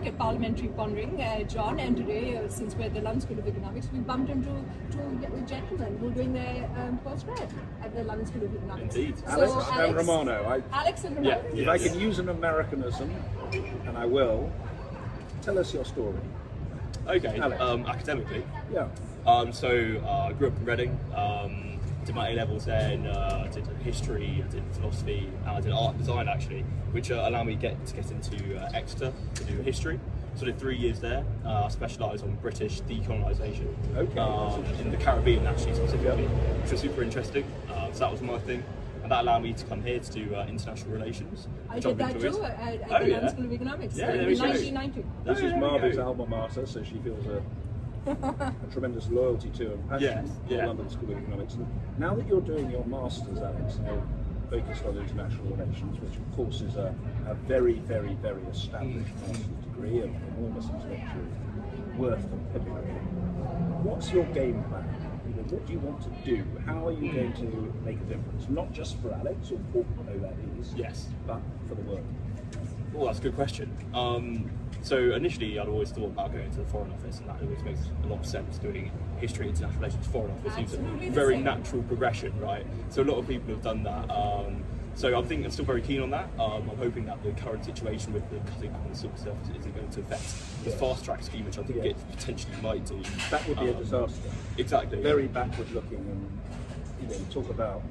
back at Parliamentary Pondering, John, and today, since we're at the London School of Economics, we bumped into two gentlemen who are doing their postgrad at the London School of Economics. Indeed. So Alex and Romano. Alex and Romano. If I can use an Americanism, and I will, tell us your story. Okay, Alex. Academically. Yeah. I grew up in Reading, did my A-levels then, did history, I did philosophy, and I did art and design actually, which allowed me to get into Exeter to do history. So I did 3 years there. I specialised on British decolonisation in the Caribbean actually specifically, which was super interesting. So that was my thing. And that allowed me to come here to do international relations. I did that too at the London School of Economics in 1990. This is Marvi's alma mater, so she feels a tremendous loyalty to and passion for the London School of Economics. And now that you're doing your Masters, Alex, and you're focused on international relations, which of course is a very, very, very established master's degree of enormous intellectual worth and pedigree, what's your game plan? What do you want to do? How are you going to make a difference? Not just for Alex, or who that is, but for the world. Well, that's a good question. So initially, I'd always thought about going to the Foreign Office, and that always makes a lot of sense. Doing history, international relations, Foreign Office seems a very natural progression, right? So a lot of people have done that. So I think I'm still very keen on that. I'm hoping that the current situation with the cutting back on the civil service isn't going to affect the fast track scheme, which I think it potentially might do. That would be a disaster. Exactly. Very backward looking, and talk about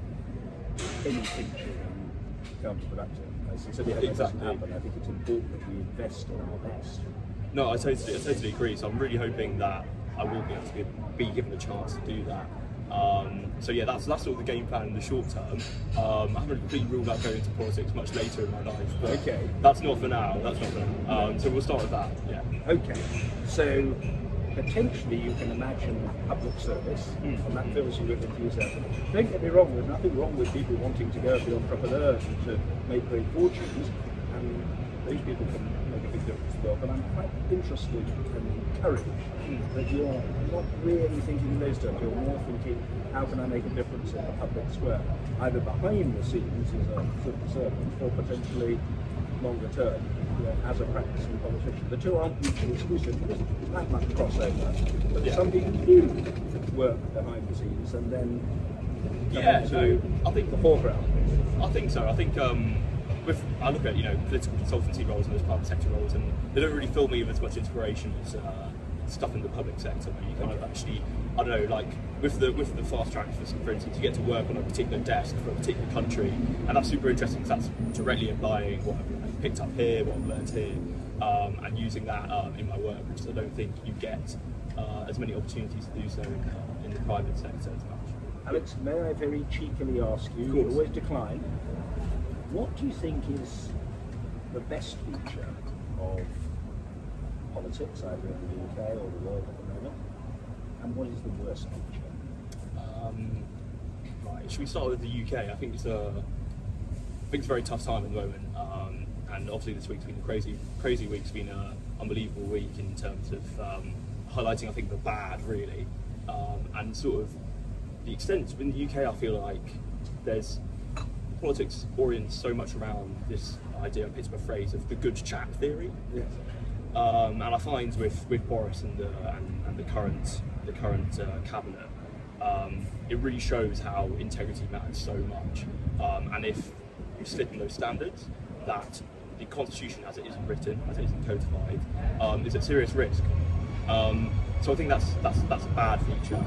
penny pinching and counterproductive. Sincerely, hope that doesn't happen. I think it's important that we invest in our best. No, I totally agree. So I'm really hoping that I will be able to be given a chance to do that. So yeah, that's sort of the game plan in the short term. I haven't completely ruled out going into politics much later in my life, but that's not for now. So we'll start with that. Yeah. Okay. So potentially you can imagine public service, and that fills you with enthusiasm. Don't get me wrong. There's nothing wrong with people wanting to go and be entrepreneurs and to make great fortunes, and those people can make a big difference as well. But I'm quite interested and encouraged that you're not really thinking in those terms. You're more thinking, how can I make a difference in the public square, either behind the scenes as a civil servant, or potentially longer term as a practicing politician. The two aren't mutually exclusive. There isn't that much crossover, but some people do work behind the scenes and then come into the foreground. I think so. I think I look at political consultancy roles and those private sector roles, and they don't really fill me with as much inspiration as stuff in the public sector, where you kind of actually, I don't know, like with the fast track, for instance, you get to work on a particular desk for a particular country, and that's super interesting because that's directly applying what I've picked up here, what I've learned here, and using that in my work, which I don't think you get as many opportunities to do so in the private sector as much. Alex, may I very cheekily ask you, you always decline, what do you think is the best feature of politics, either in the UK or the world at the moment, and what is the worst feature? Right, should we start with the UK? I think it's a very tough time at the moment, and obviously this week's been a crazy week. It's been an unbelievable week in terms of highlighting, I think, the bad really, and sort of the extent. In the UK, I feel like politics orients so much around this idea, I picked up a phrase of the good chap theory. Yes. And I find with Boris and the current cabinet, it really shows how integrity matters so much. And if you slip in those standards, that the constitution as it isn't written, as it isn't codified, is at serious risk. So I think that's a bad feature.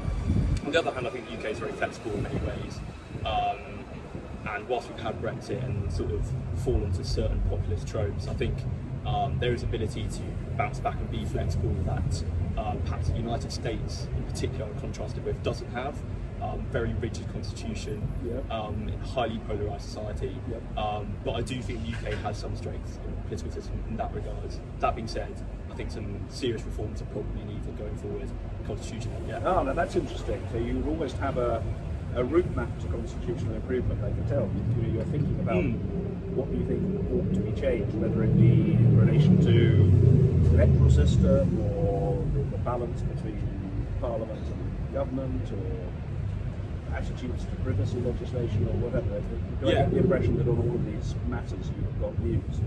On the other hand, I think the UK is very flexible in many ways. And whilst we've had Brexit and sort of fallen to certain populist tropes, I think there is ability to bounce back and be flexible that perhaps the United States in particular, contrasted with, doesn't have. Very rigid constitution, in a highly polarised society. But I do think the UK has some strengths in the political system in that regard. That being said, I think some serious reforms are probably needed going forward. Constitution, Oh, now that's interesting. So you almost have a route map to constitutional improvement, I can tell. You're thinking about what you think ought to be changed, whether it be in relation to the electoral system or the balance between Parliament and government, or attitudes to privacy legislation or whatever. Do I get the impression that on all of these matters you've got views?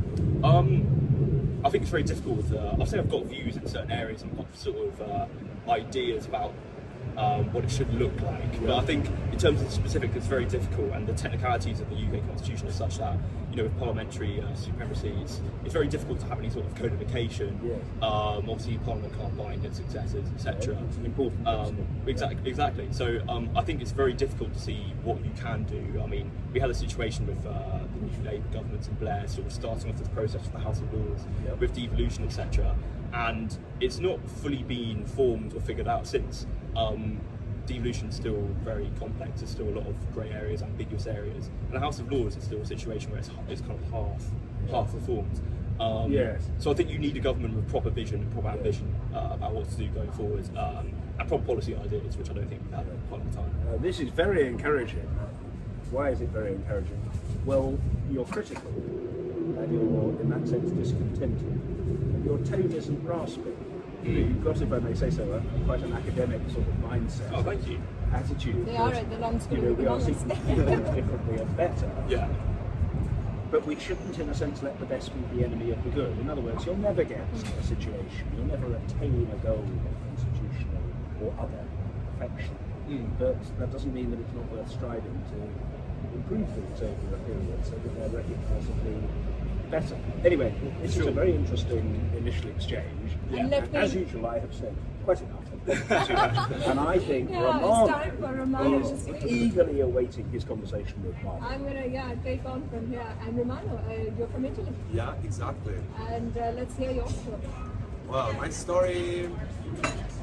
I think it's very difficult with, I'll say I've got views in certain areas and got sort of ideas about what it should look like. But I think in terms of the specifics, it's very difficult, and the technicalities of the UK Constitution are such that, with parliamentary supremacy, it's very difficult to have any sort of codification. Obviously, Parliament can't bind its successors, etc. It's an important Exactly. So I think it's very difficult to see what you can do. I mean, we had a situation with the new Labour government in Blair, sort of starting off this process with the House of Lords, with devolution, etc. And it's not fully been formed or figured out since. Devolution is still very complex. There's still a lot of grey areas, ambiguous areas, and the House of Lords is still a situation where it's kind of half reformed. So I think you need a government with proper vision and proper ambition about what to do going forward, and proper policy ideas, which I don't think we've had for quite a long time. This is very encouraging. Why is it very encouraging? Well, you're critical, and you're in that sense discontented. Your tone isn't rasping. You've got, if I may say so, quite an academic sort of mindset. Oh, thank you. Attitude. They are at the London School of We are Economics. seeking to do things differently and better. Yeah. But we shouldn't, in a sense, let the best be the enemy of the good. In other words, you'll never get a situation, you'll never attain a goal of constitutional or other perfection. But that doesn't mean that it's not worth striving to improve things over a period so that they're recognisably better. Anyway, this is a very interesting initial exchange. And As usual, I have said quite enough. And I think it's time for Romano Romano to is speak. eagerly awaiting his conversation with Marvi. I'm gonna take on from here. And Romano, you're from Italy, Yeah, exactly. and let's hear your story. Well, my story,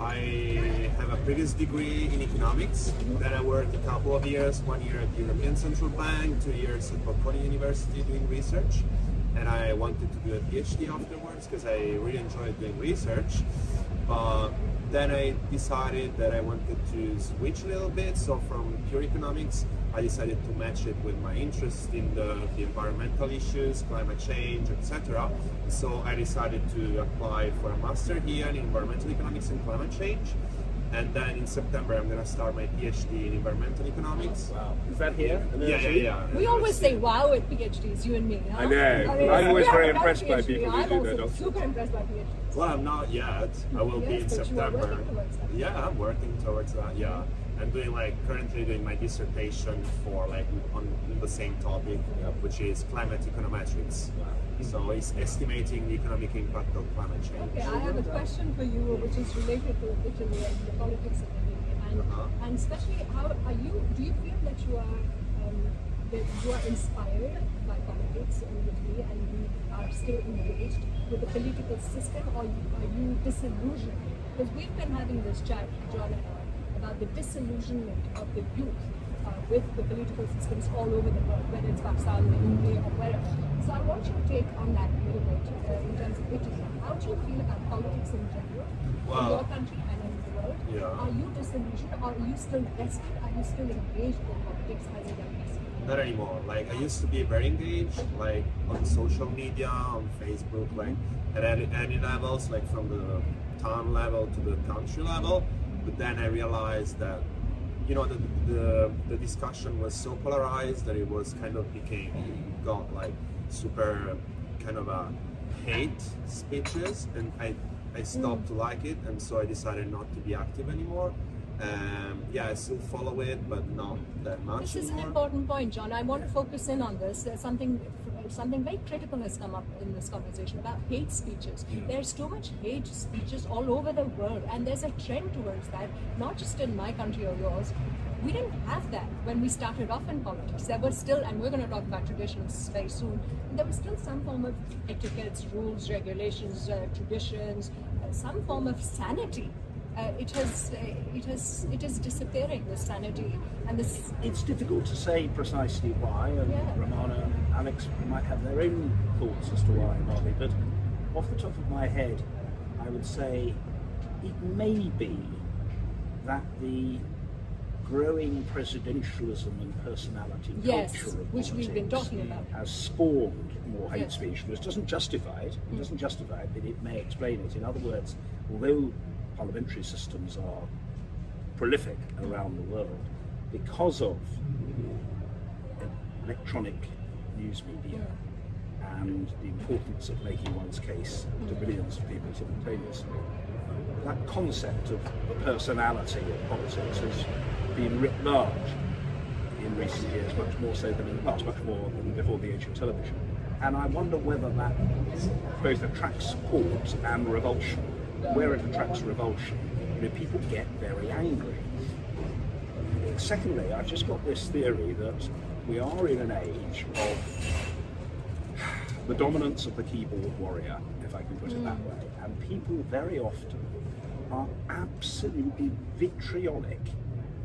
I have a previous degree in economics. Then I worked a couple of years, 1 year at the European Central Bank, 2 years at Bocconi University doing research. And I wanted to do a PhD afterwards because I really enjoyed doing research. But then I decided that I wanted to switch a little bit. So from pure economics, I decided to match it with my interest in the environmental issues, climate change, etc. So I decided to apply for a master here in environmental economics and climate change. And then in September, I'm going to start my PhD in environmental economics. Wow. Is that here? Yeah. We always say wow at PhDs, you and me. Huh? I know. I mean, I'm always we very haven't done impressed by PhD. people who I'm do also that. super impressed by PhDs. Well, I'm not yet. I will be in Yes, but you are September. working towards that. Yeah, I'm working towards that. Yeah, I'm doing currently doing my dissertation for on the same topic, which is climate econometrics. So it's estimating the economic impact of climate change. Okay, I have a question for you, which is related to Italy and the politics of Italy, and especially do you feel that you are inspired by politics in Italy and you are still engaged with the political system, or are you disillusioned? Because we've been having this chat, John and I, about the disillusionment of the youth with the political systems all over the world, whether it's Pakistan, the UK, or wherever. So I want your take on that a little bit in terms of Italy. How do you feel about politics in general, in your country and in the world? Yeah. Are you disillusioned, or are you still vested? Are you still engaged with politics as a young person? Not anymore. I used to be very engaged, on social media, on Facebook, at any levels, from the town level to the country level. But then I realized that, the discussion was so polarized that it was got super kind of a hate speeches, and I stopped to like it, and so I decided not to be active anymore. I still follow it, but not that much This is an anymore. important point, John. I want to focus in on this. There's something very critical has come up in this conversation about hate speeches. There's too much hate speeches all over the world, and there's a trend towards that, not just in my country or yours. We didn't have that when we started off in politics. There was still, and we're going to talk about traditions very soon, there was still some form of etiquettes, rules, regulations, traditions, some form of sanity. It is disappearing, the sanity and this. It's difficult to say precisely why, and Romano and Alex might have their own thoughts as to why, Marvi, but off the top of my head, I would say it may be that the growing presidentialism and personality culture of which we've been politics talking about, has spawned more hate speech, which doesn't justify it. It doesn't justify it, but it may explain it. In other words, although parliamentary systems are prolific around the world, because of electronic news media and the importance of making one's case to millions of people simultaneously. That concept of the personality of politics has been writ large in recent years, much more so than in the past, much more than before the age of television. And I wonder whether that both attracts support and revulsion. Where it attracts revulsion, people get very angry. Secondly, I've just got this theory that we are in an age of the dominance of the keyboard warrior, if I can put it that way, and people very often are absolutely vitriolic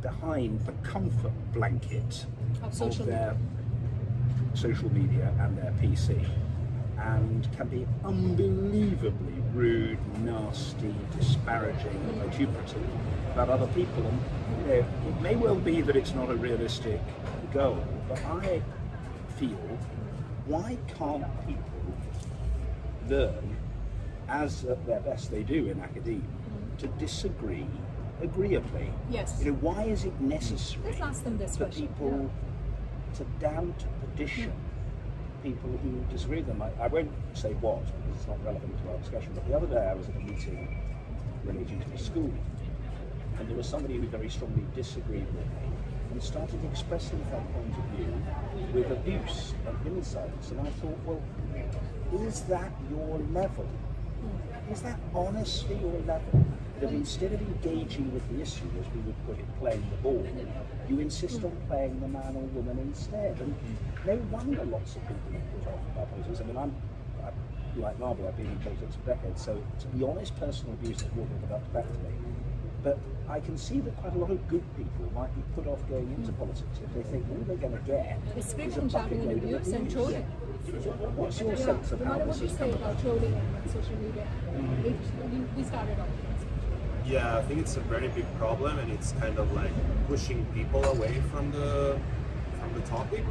behind the comfort blanket of their social media and their PC, and can be unbelievably rude, nasty, disparaging, vituperative about other people. And it may well be that it's not a realistic goal, but I feel, why can't people learn, as at their best they do in academia, to disagree agreeably? Yes. Why is it necessary Let's ask them this for question. people to damn to perdition people who disagree with them? I won't say what, because it's not relevant to our discussion, but the other day I was at a meeting relating to the school, and there was somebody who very strongly disagreed with me and started expressing that point of view with abuse and insults, and I thought, well, is that your level? Is that honestly your level? That instead of engaging with the issue, as we would put it, playing the ball, you insist on playing the man or woman instead. And no wonder lots of people are put off about politics. I mean, like Marvi, I've been in politics for decades, so to be honest, personal abuse is what we're about to back to me. But I can see that quite a lot of good people might be put off going into politics if they think all they're going to get is a bucket load of abuse. and trolling. What's your sense of No how matter this what you has say come about about? trolling and social media, we started off. Yeah, I think it's a very big problem, and it's kind of like pushing people away from the topic.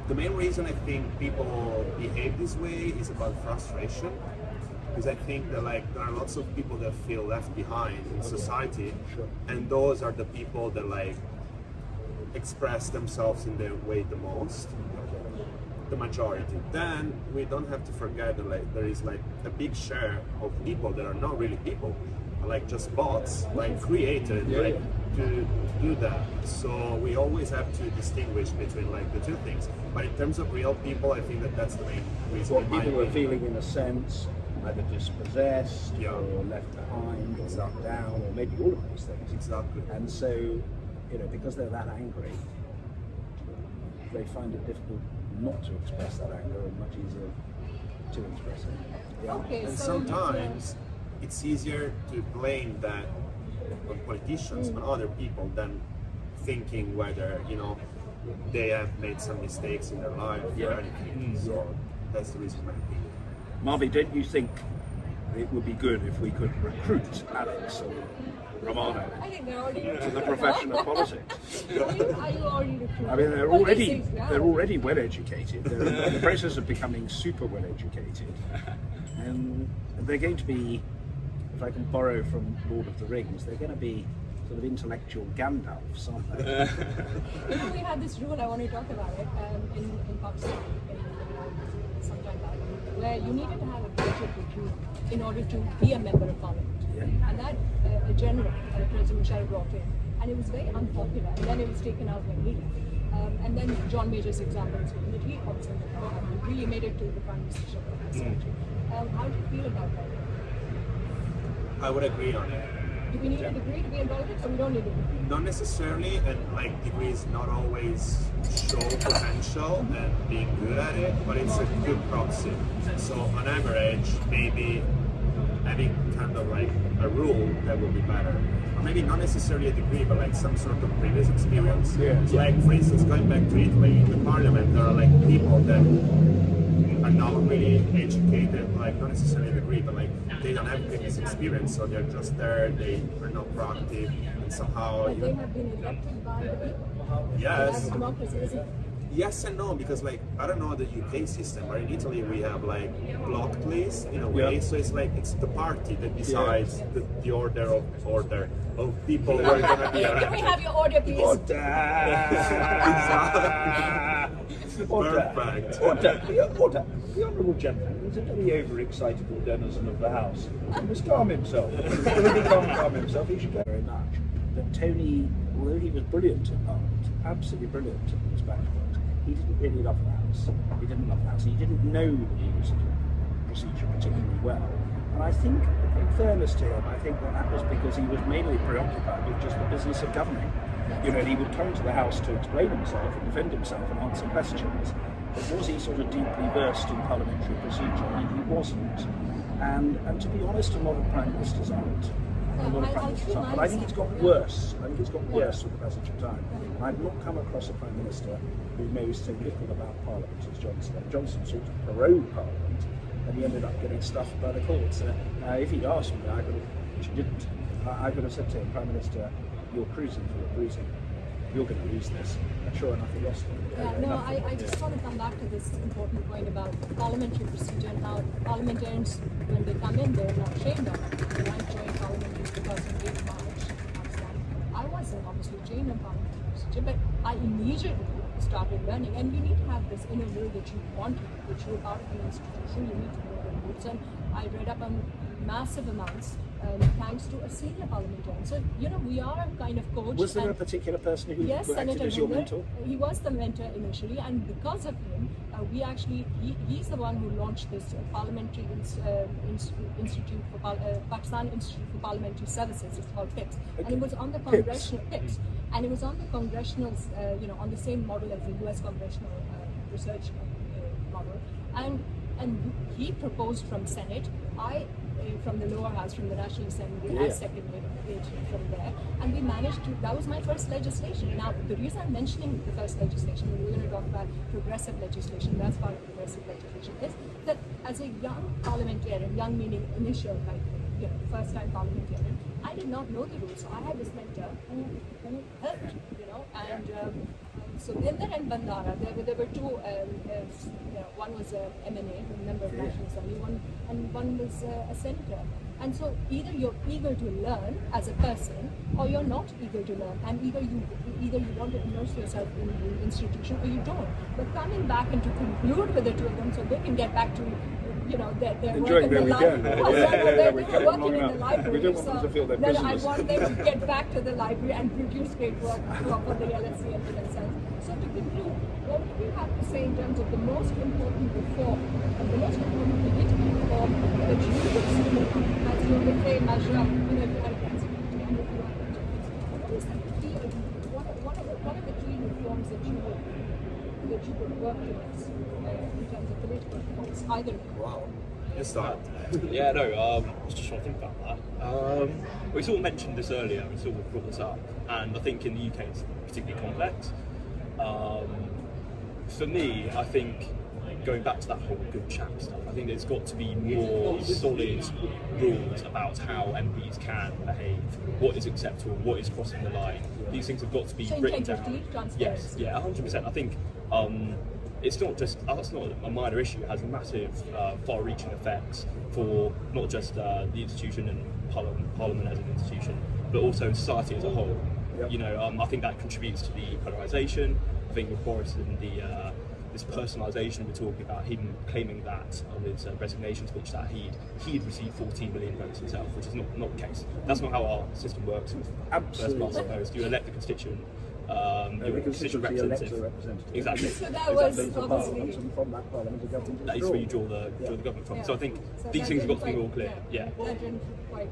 The main reason I think people behave this way is about frustration, because I think that there are lots of people that feel left behind in society, and those are the people that express themselves in their way the most, the majority. Then we don't have to forget that there is a big share of people that are not really people, just bots, created to do that. So we always have to distinguish between the two things. But in terms of real people, I think that's the main reason. What people are feeling, in a sense, either dispossessed or left behind or knocked down, or maybe all of those things. Exactly. And so, because they're that angry, they find it difficult not to express that anger, and much easier to express it. Yeah. Okay, And so sometimes it's easier to blame that on politicians, on other people, than thinking whether they have made some mistakes in their life or anything. So that's the reason why. Marvi, don't you think it would be good if we could recruit Alex and Romano I think they're already to the profession of politics? Are you already recruiting? I mean, they're Well, already this is- yeah. they're already well educated. They're in the process of becoming super well educated, and they're going to be, if I can borrow from Lord of the Rings, they're going to be sort of intellectual Gandalfs, aren't they? We had this rule, I want to talk about it, in Pakistan some time back, where you needed to have a graduate degree in order to be a member of parliament. Yeah. And that a general, President Michel brought in, and it was very unpopular, and then it was taken out when he left. And then John Major's example is given, that he obviously really made it to the Prime Ministership of this country. How do you feel about that? I would agree on it. Do we need a degree to be in politics, or we don't need a degree? Not necessarily, and degrees not always show potential and being good at it, but it's a good proxy. So on average, maybe having kind of a rule that would be better. Or maybe not necessarily a degree, but some sort of previous experience. Yeah. For instance, going back to Italy, in the parliament, there are people that are not really educated, not necessarily a degree, but they don't have previous experience, so they're just there, they are not proactive, and somehow But they have been elected by the people. Yes. That's democracy, isn't it? Yes and no, because I don't know the UK system, but in Italy we have blocked lists in a way, so it's it's the party that decides the order of people who are going to be Can we elected. have your order, please? Exactly. Perfect. The Honourable Gentleman was a very overexcited denizen of the House. He must calm himself. If he can't calm himself, he should go very much. But Tony, although he was brilliant at Parliament, absolutely brilliant at his background, he didn't really love the House. He didn't love the House. He didn't know the rules of procedure particularly well. And I think, in fairness to him, I think that was because he was mainly preoccupied with just the business of governing. You know, he would come to the House to explain himself and defend himself and answer questions. But was he sort of deeply versed in parliamentary procedure? He wasn't. And to be honest, a lot of prime ministers aren't. But I think it's got worse. I think it's got worse with the passage of time. I've not come across a prime minister who knows so little about Parliament as Johnson. Johnson sort of prorogued Parliament, and he ended up getting stuffed by the courts. If he'd asked me, which he didn't, I could have said to him, Prime Minister, you're cruising for a bruising. You're going to lose this. And sure enough, he lost it. I just want to come back to this important point about parliamentary procedure and how parliamentarians, when they come in, they're not trained on it. They might join Parliament in 2008 March. I wasn't obviously trained on parliamentary procedure, but I immediately started learning. And you need to have this inner will that you want, which you're part of an institution. You need to know the rules. And I read up on massive amounts. Thanks to a senior parliamentarian. So, you know, we are kind of coached. Was there a particular person who acted Senator as your Miller, mentor? He was the mentor initially, and because of him, he's the one who launched this Parliamentary Institute for Pakistan Institute for Parliamentary Services. It's called PIPS, and it was on the congressional PIPS, and it was on the congressional, on the same model as the U.S. congressional research model, and he proposed from Senate. From the lower house, from the National Assembly, as second from there, and we managed to. That was my first legislation. Now, the reason I'm mentioning the first legislation, when we're going to talk about progressive legislation, that's part of progressive legislation, is that as a young parliamentarian, young meaning initial, first-time parliamentarian, I did not know the rules. So I had this mentor who helped, and. So Inder and Bandara, there were two, one was a MNA, a member of National Assembly, one was a senator. And so either you're eager to learn as a person, or you're not eager to learn, and either you want to immerse yourself in the institution, or you don't. But coming back and to conclude with the two of them, so they can get back to their enjoying work in the weekend. library. They're working in the We library. don't want them to feel their I business. want them to get back to the library and produce great work for the LSE and for themselves. So to conclude, what do you have to say in terms of the most important reform, and the most important political reform that you would see as you would say, measure up, if you had a presidency and if you had a what is the key, what are the key reforms that you would work towards in terms of political reforms, either? Wow. You start. I was just trying to think about that. We sort of mentioned this earlier, we sort of brought this up, and I think in the UK it's particularly complex. For me, I think going back to that whole good chap stuff, I think there's got to be more solid rules about how MPs can behave, what is acceptable, what is crossing the line. These things have got to be written down. Yes, 100%. I think it's not just that's not a minor issue. It has massive, far-reaching effects for not just the institution and Parliament as an institution, but also society as a whole. Yep. I think that contributes to the polarisation. I think with Boris and this personalisation, we're talking about him claiming that on his resignation speech that he'd received 14 million votes himself, which is not the case. That's not how our system works with first past the post. You elect the constituent. Your constituent representative. Exactly. So that was obviously from that parliament, government. That is where you draw the government from. So I think these things have got to be more clear. Yeah. That didn't quite.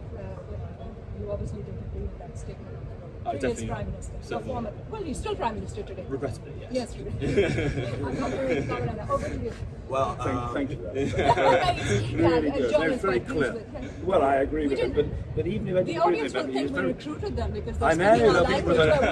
You obviously didn't agree with that statement. Definitely Prime Minister. Well, he's still Prime Minister today. Regrettably, yes. Yes, I'm not very covered on that. Over to you. Well, thank you. Really good. John is very quite clear. pleased with him. Well, I agree with him, but even if I The didn't agree audience with will him, he was think we very. recruited them because I they're speaking know, our they'll think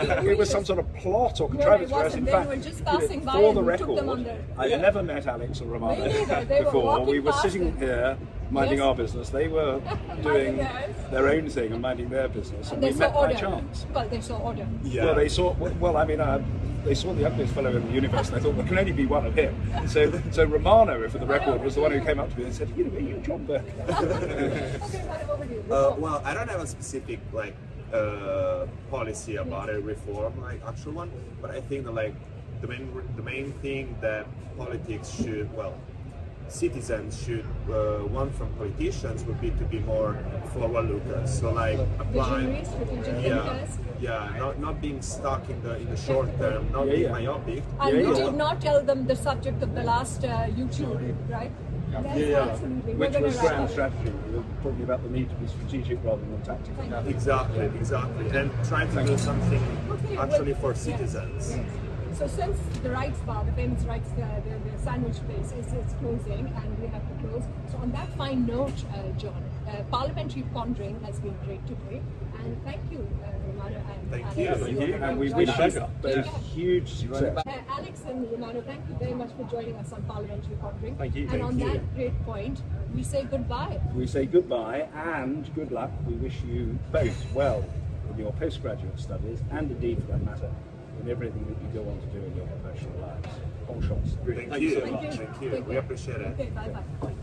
language. it was some sort of plot or No, contrivance it for us. wasn't. In They fact, were just passing by for and the we took them record, on the- I had never met Alex or Romano Me neither. They were before. walking We were past sitting it. here minding Yes. our business. They were doing theirs. their own thing and minding their business, and They we saw met by order. chance. Well, they saw order. yeah. Well, they saw. Well, I mean, they saw the ugliest fellow in the universe, and they thought there can only be one of him. So Romano, for the record, was the one who came up to me and said, "Are you John Bercow?" Okay, over to you. Well, I don't have a specific policy about a reform, actual one, but I think that the main thing that politics should, well, citizens should want from politicians would be to be more forward lookers. So like applying, Visionaries, strategic thinkers. not being stuck in the short term, not being myopic. And you did not tell them the subject of the last YouTube, right? Yes, absolutely. Which We're was gonna wrap grand up. strategy. We were talking about the need to be strategic rather than tactical. Exactly, and try to do something Okay, actually well, for yes, citizens. yes. So since the rights bar, the famous rights, the sandwich place is closing and we have to close. So on that fine note, John, Parliamentary Pondering has been great today. And thank you, Romano and Thank Alex. you. Thank you, and we for wish joining you us. a Take care. huge success. Alex and Romano, thank you very much for joining us on Parliamentary Pondering. Thank you. And Thank on you. that great point, we say goodbye. We say goodbye and good luck. We wish you both well in your postgraduate studies and indeed, for that matter, in everything that you go on to do in your professional lives. Bon chance. Thank Thank you you. so much. Thank you. Thank you. Take We care. appreciate it. Okay, bye-bye.